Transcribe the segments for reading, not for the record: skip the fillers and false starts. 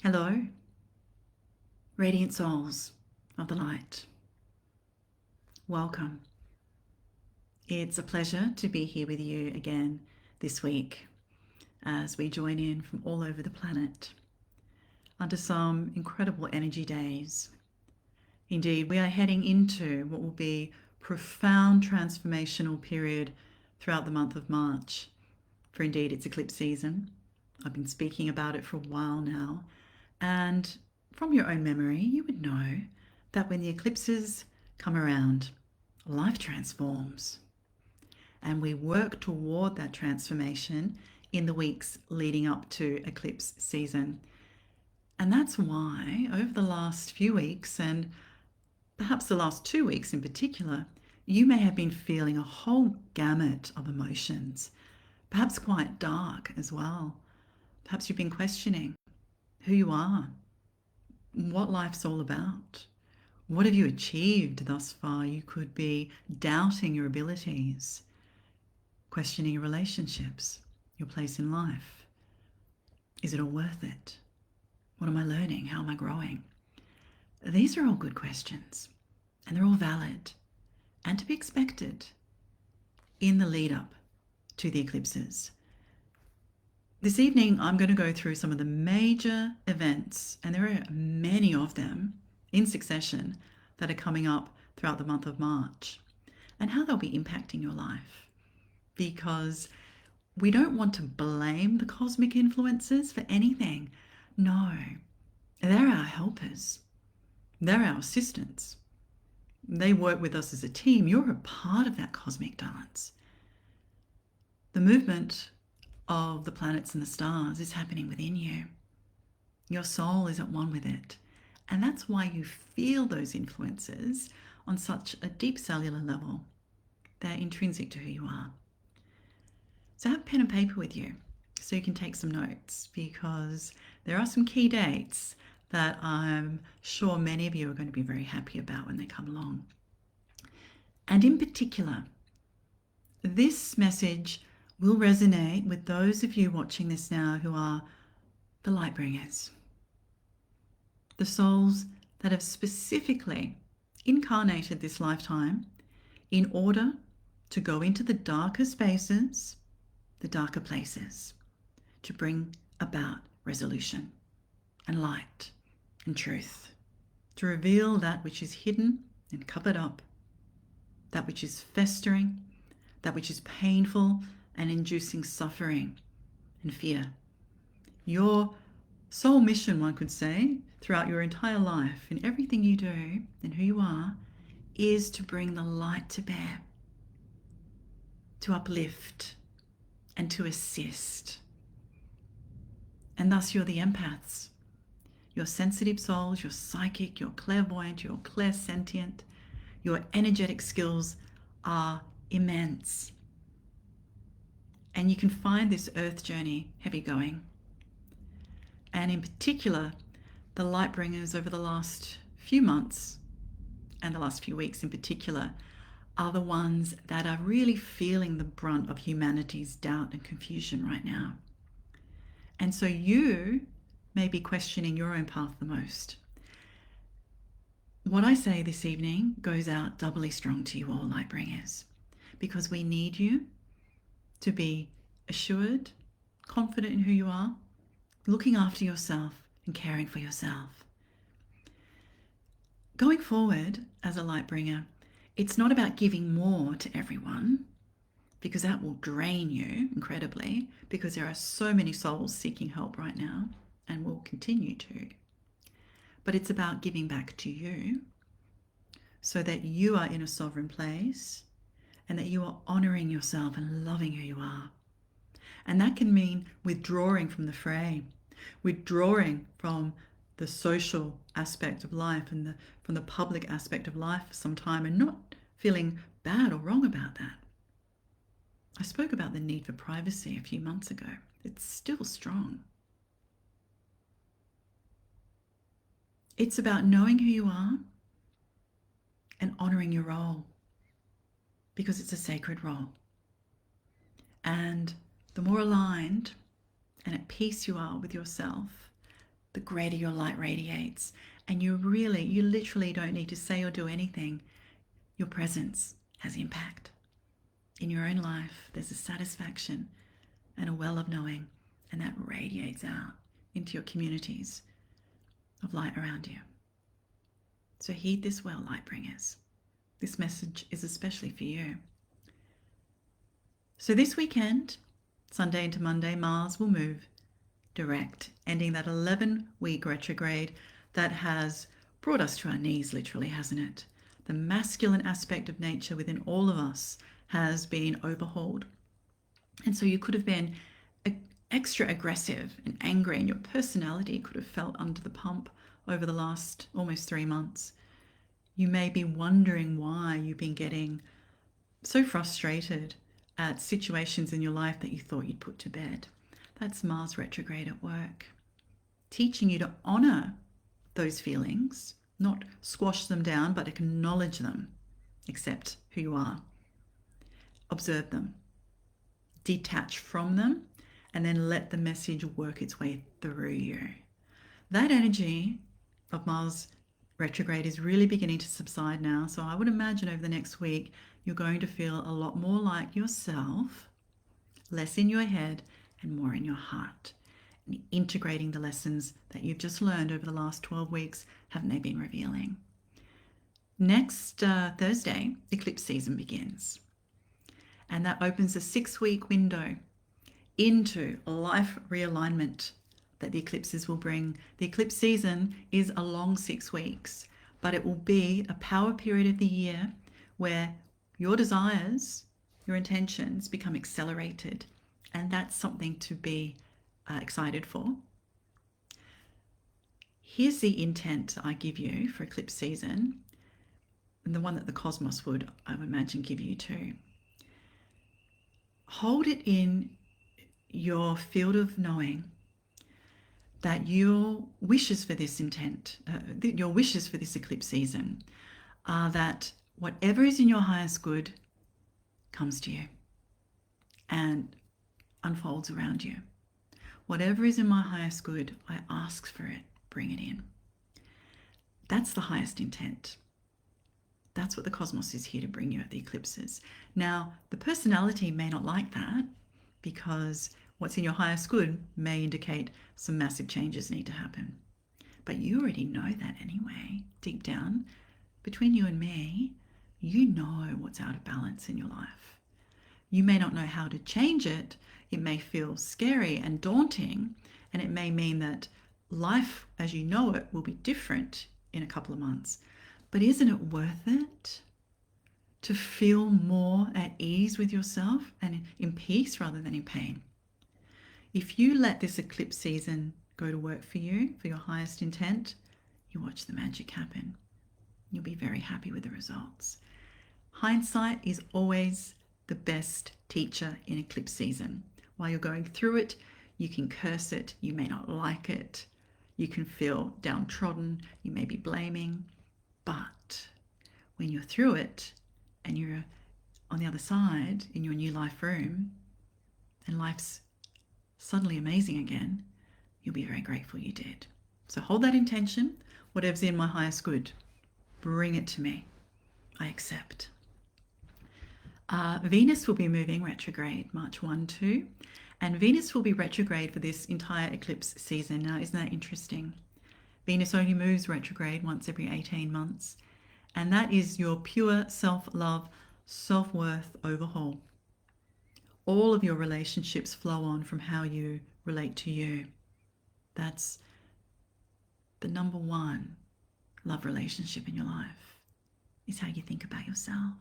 Hello, radiant souls of the light. Welcome. It's a pleasure to be here with you again this week as we join in from all over the planet under some incredible energy days. Indeed, we are heading into what will be profound transformational period throughout the month of March. For indeed, it's eclipse season. I've been speaking about it for a while now. And from your own memory, you would know that when the eclipses come around, life transforms. And we work toward that transformation in the weeks leading up to eclipse season. And that's why over the last few weeks, and perhaps the last 2 weeks in particular, you may have been feeling a whole gamut of emotions, perhaps quite dark as well. Perhaps you've been questioning who you are, what life's all about. What have you achieved thus far? You could be doubting your abilities, questioning your relationships, your place in life. Is it all worth it? What am I learning? How am I growing? These are all good questions, and they're all valid and to be expected in the lead up to the eclipses. This evening, I'm going to go through some of the major events, and there are many of them in succession that are coming up throughout the month of March, and how they'll be impacting your life. Because we don't want to blame the cosmic influences for anything. No, they're our helpers. They're our assistants. They work with us as a team. You're a part of that cosmic dance. The movement of the planets and the stars is happening within you. Your soul is at one with it. And that's why you feel those influences on such a deep cellular level. They're intrinsic to who you are. So have pen and paper with you so you can take some notes, because there are some key dates that I'm sure many of you are going to be very happy about when they come along. And in particular, this message will resonate with those of you watching this now who are the light bringers, the souls that have specifically incarnated this lifetime in order to go into the darker spaces, the darker places, to bring about resolution and light and truth, to reveal that which is hidden and covered up, that which is festering, that which is painful and inducing suffering and fear. Your soul mission, one could say, throughout your entire life, in everything you do and who you are, is to bring the light to bear, to uplift and to assist. And thus you're the empaths. Your sensitive souls, your psychic, your clairvoyant, your clairsentient, your energetic skills are immense. And you can find this earth journey heavy going. And in particular, the light bringers over the last few months and the last few weeks in particular are the ones that are really feeling the brunt of humanity's doubt and confusion right now. And so you may be questioning your own path the most. What I say this evening goes out doubly strong to you all, light bringers, because we need you to be assured, confident in who you are, looking after yourself and caring for yourself. Going forward as a light bringer, it's not about giving more to everyone, because that will drain you incredibly, because there are so many souls seeking help right now and will continue to. But it's about giving back to you so that you are in a sovereign place and that you are honoring yourself and loving who you are. And that can mean withdrawing from the fray, withdrawing from the social aspect of life and from the public aspect of life for some time, and not feeling bad or wrong about that. I spoke about the need for privacy a few months ago. It's still strong. It's about knowing who you are and honoring your role, because it's a sacred role. And the more aligned and at peace you are with yourself, the greater your light radiates. And you literally don't need to say or do anything. Your presence has impact. In your own life, there's a satisfaction and a well of knowing, and that radiates out into your communities of light around you. So heed this well, light bringers. This message is especially for you. So this weekend, Sunday into Monday, Mars will move direct, ending that 11-week retrograde that has brought us to our knees, literally, hasn't it? The masculine aspect of nature within all of us has been overhauled. And so you could have been extra aggressive and angry, and your personality could have felt under the pump over the last almost 3 months. You may be wondering why you've been getting so frustrated at situations in your life that you thought you'd put to bed. That's Mars retrograde at work, teaching you to honor those feelings, not squash them down, but acknowledge them, accept who you are, observe them, detach from them, and then let the message work its way through you. That energy of Mars retrograde is really beginning to subside now. So I would imagine over the next week, you're going to feel a lot more like yourself, less in your head and more in your heart. And integrating the lessons that you've just learned over the last 12 weeks, haven't they been revealing? Next Thursday, eclipse season begins. And that opens a 6-week window into life realignment that the eclipses will bring. The eclipse season is a long 6 weeks, but it will be a power period of the year where your desires, your intentions become accelerated. And that's something to be excited for. Here's the intent I give you for eclipse season, and the one that the cosmos would, I would imagine, give you too. Hold it in your field of knowing that your wishes for this your wishes for this eclipse season are that whatever is in your highest good comes to you and unfolds around you. Whatever is in my highest good, I ask for it, bring it in. That's the highest intent. That's what the cosmos is here to bring you at the eclipses. Now, the personality may not like that because what's in your highest good may indicate some massive changes need to happen. But you already know that anyway, deep down. Between you and me, you know what's out of balance in your life. You may not know how to change it. It may feel scary and daunting, and it may mean that life as you know it will be different in a couple of months. But isn't it worth it to feel more at ease with yourself and in peace rather than in pain? If you let this eclipse season go to work for you, for your highest intent, you watch the magic happen. You'll be very happy with the results. Hindsight is always the best teacher in eclipse season. While you're going through it, you can curse it, you may not like it, you can feel downtrodden, you may be blaming, but when you're through it and you're on the other side in your new life room and life's suddenly amazing again, you'll be very grateful you did. So hold that intention, whatever's in my highest good, bring it to me. I accept. Venus will be moving retrograde March 1-2, and Venus will be retrograde for this entire eclipse season. Now, isn't that interesting? Venus only moves retrograde once every 18 months, and that is your pure self-love, self-worth overhaul. All of your relationships flow on from how you relate to you. That's the number one love relationship in your life, is how you think about yourself,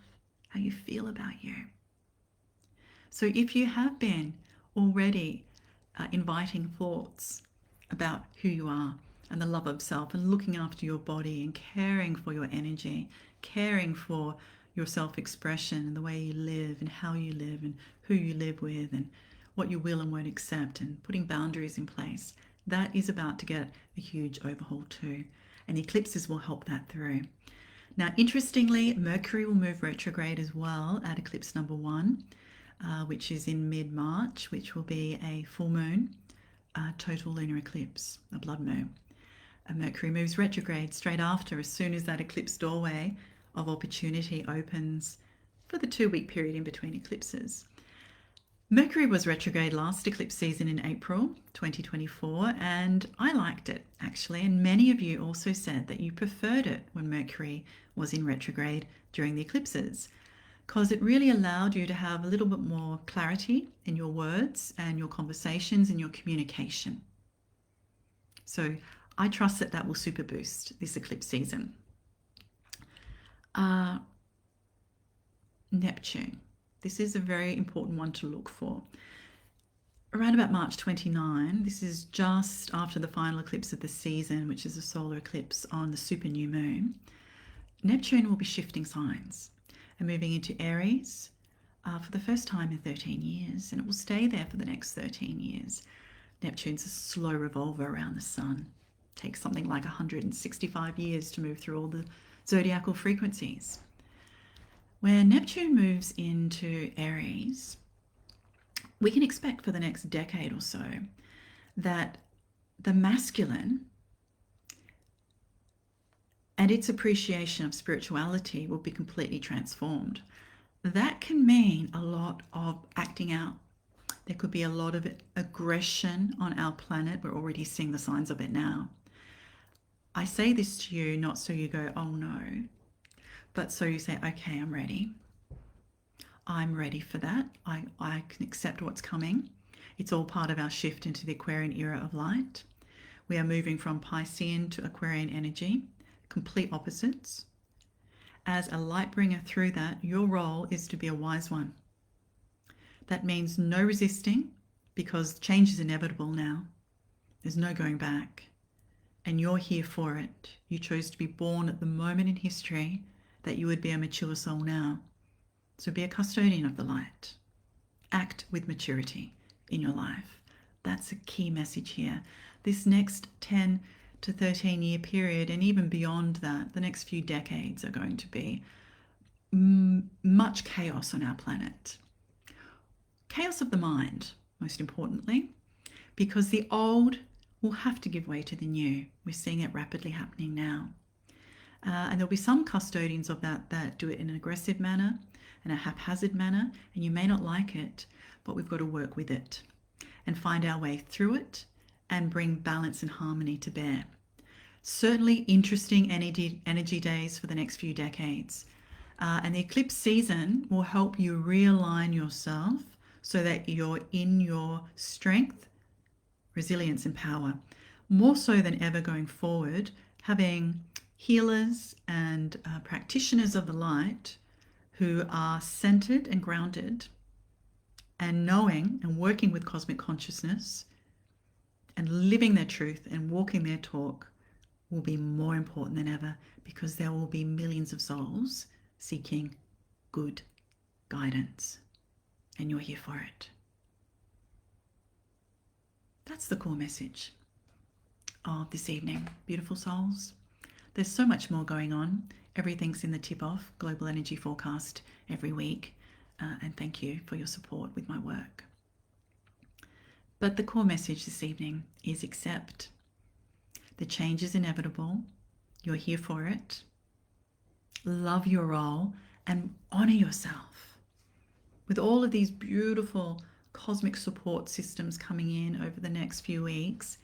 how you feel about you. So if you have been already inviting thoughts about who you are and the love of self and looking after your body and caring for your energy, caring for your self-expression and the way you live and how you live and who you live with and what you will and won't accept and putting boundaries in place, that is about to get a huge overhaul too. And eclipses will help that through. Now, interestingly, Mercury will move retrograde as well at eclipse number 1, which is in mid-March, which will be a full moon, total lunar eclipse, a blood moon. And Mercury moves retrograde straight after, as soon as that eclipse doorway of opportunity opens for the 2-week period in between eclipses. Mercury was retrograde last eclipse season in April 2024, and I liked it actually. And many of you also said that you preferred it when Mercury was in retrograde during the eclipses, because it really allowed you to have a little bit more clarity in your words and your conversations and your communication. So I trust that that will super boost this eclipse season. Neptune. This is a very important one to look for. Around about March 29, this is just after the final eclipse of the season, which is a solar eclipse on the super new moon. Neptune will be shifting signs and moving into Aries for the first time in 13 years, and it will stay there for the next 13 years. Neptune's a slow revolver around the sun. It takes something like 165 years to move through all the zodiacal frequencies. When Neptune moves into Aries, we can expect for the next decade or so that the masculine and its appreciation of spirituality will be completely transformed. That can mean a lot of acting out. There could be a lot of aggression on our planet. We're already seeing the signs of it now. I say this to you not so you go, oh no, but so you say, okay, I'm ready. I'm ready for that. I can accept what's coming. It's all part of our shift into the Aquarian era of light. We are moving from Piscean to Aquarian energy, complete opposites. As a light bringer through that, your role is to be a wise one. That means no resisting, because change is inevitable now. There's no going back. And you're here for it. You chose to be born at the moment in history that you would be a mature soul now. So be a custodian of the light. Act with maturity in your life. That's a key message here. This next 10 to 13 year period, and even beyond that, the next few decades are going to be much chaos on our planet. Chaos of the mind, most importantly, because the old will have to give way to the new. We're seeing it rapidly happening now. And there'll be some custodians of that do it in an aggressive manner, in a haphazard manner, and you may not like it, but we've got to work with it and find our way through it and bring balance and harmony to bear. Certainly interesting energy days for the next few decades. And the eclipse season will help you realign yourself so that you're in your strength, resilience and power. More so than ever going forward, having healers and practitioners of the light who are centered and grounded and knowing and working with cosmic consciousness and living their truth and walking their talk will be more important than ever, because there will be millions of souls seeking good guidance, and you're here for it. That's the core message of this evening, beautiful souls. There's so much more going on. Everything's in the tip-off global energy forecast every week, and thank you for your support with my work. But the core message this evening is accept. The change is inevitable. You're here for it. Love your role and honor yourself. With all of these beautiful cosmic support systems coming in over the next few weeks,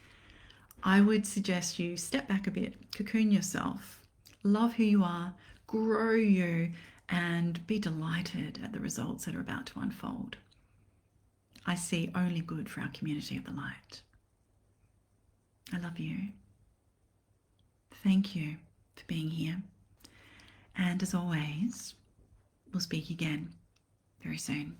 I would suggest you step back a bit, cocoon yourself, love who you are, grow you, and be delighted at the results that are about to unfold. I see only good for our community of the light. I love you. Thank you for being here. And as always, we'll speak again very soon.